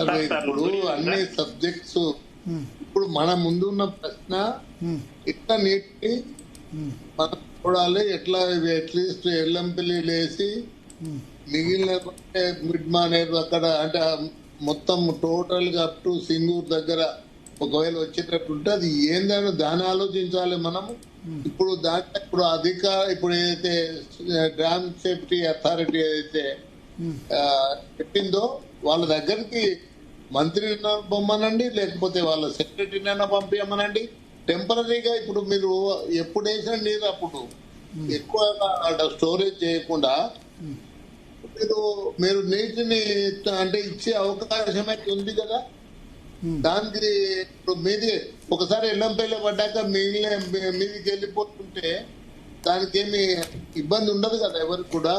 అదే ఇప్పుడు అన్ని సబ్జెక్ట్స్ ఇప్పుడు మన ముందు ఉన్న ప్రశ్న ఇట్లా నీటి మనం చూడాలి ఎట్లా అట్లీస్ట్ ఎల్లంపల్లి లేసి మిగిలిన మిడ్ మానేర్ అక్కడ అంటే మొత్తం టోటల్ గా అప్ టు సింగూర్ దగ్గర ఒకవేళ వచ్చేటట్టుంటే అది ఏందని దాన్ని ఆలోచించాలి మనము. ఇప్పుడు దాంట్లో ఇప్పుడు ఏదైతే డ్యామ్ సేఫ్టీ అథారిటీ ఏదైతే చెప్పిందో వాళ్ళ దగ్గరికి మంత్రిని పంపమనండి, లేకపోతే వాళ్ళ సెక్రటరీనైనా పంపించమనండి. టెంపరీగా ఇప్పుడు మీరు ఎప్పుడు వేసిన నీరు అప్పుడు ఎక్కువ స్టోరేజ్ చేయకుండా మీరు నీటిని అంటే ఇచ్చే అవకాశం అయితే ఉంది కదా. దానికి ఇప్పుడు మీది ఒకసారి ఎల్లంపల్లి పడ్డాక మీదికి వెళ్ళిపోతుంటే దానికి ఏమి ఇబ్బంది ఉండదు కదా ఎవరికి కూడా.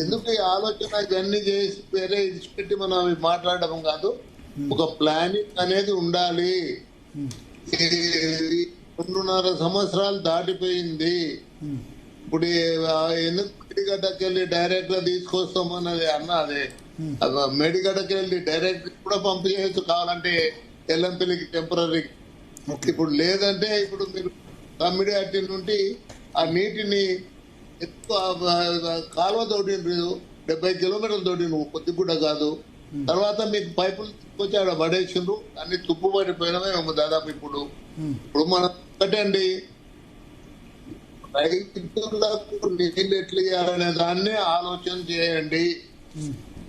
ఎందుకు ఈ ఆలోచన ఇవన్నీ చేసి వేరే ఇచ్చిపెట్టి మనం అవి మాట్లాడడం కాదు. ఒక ప్లానింగ్ అనేది ఉండాలి. 2.5 సంవత్సరాలు దాటిపోయింది. ఇప్పుడు ఎందుకు మేడిగడ్డకి వెళ్ళి డైరెక్ట్ గా తీసుకొస్తామన్నది అన్నది మేడిగడ్డకి వెళ్ళి డైరెక్ట్ కూడా పంపించవచ్చు కావాలంటే ఎల్లంపల్లికి టెంపరీ. ఇప్పుడు లేదంటే ఇప్పుడు మీరు కమ్మిడియాటి నుండి ఆ నీటిని ఎక్కువ కాలువ తోడిండ్రు 70 కిలోమీటర్లు తోడిండ్రు, కొద్దిగుడ్డ కాదు. తర్వాత మీకు పైపులు తీసుకొచ్చి ఆడ పడేసిండ్రు, అన్ని తుప్పు పడిపోయినవే దాదాపు. ఇప్పుడు మనం ఒకటండి రైతులకు నీళ్ళు ఎట్లు ఇవ్వాలనే దాన్ని ఆలోచన చేయండి.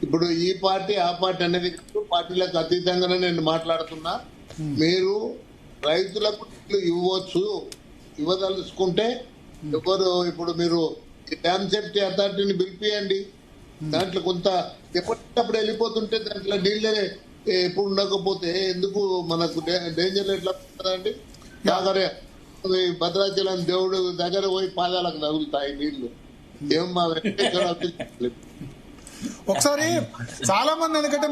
ఇప్పుడు ఈ పార్టీ ఆ పార్టీ అనేది పార్టీలకు అతీతంగానే నేను మాట్లాడుతున్నా. మీరు రైతులకు నీళ్లు ఇవ్వచ్చు, ఇవ్వదలుచుకుంటే ఎవరు ఇప్పుడు మీరు డ్యామ్ సేఫ్టీ అథారిటీని పిలిపియండి. దాంట్లో కొంత ఎప్పటికప్పుడు వెళ్ళిపోతుంటే దాంట్లో నీళ్ళే ఎప్పుడు ఉండకపోతే ఎందుకు మనకు డేంజర్ ఎట్లా ఉంటుందండి. కాకరే భద్రాచలం దేవుడు దగ్గర పోయి పాదాలకు తగులుతాయి నీళ్లు. ఏం మా ఒకసారి చాలా మంది ఎందుకంటే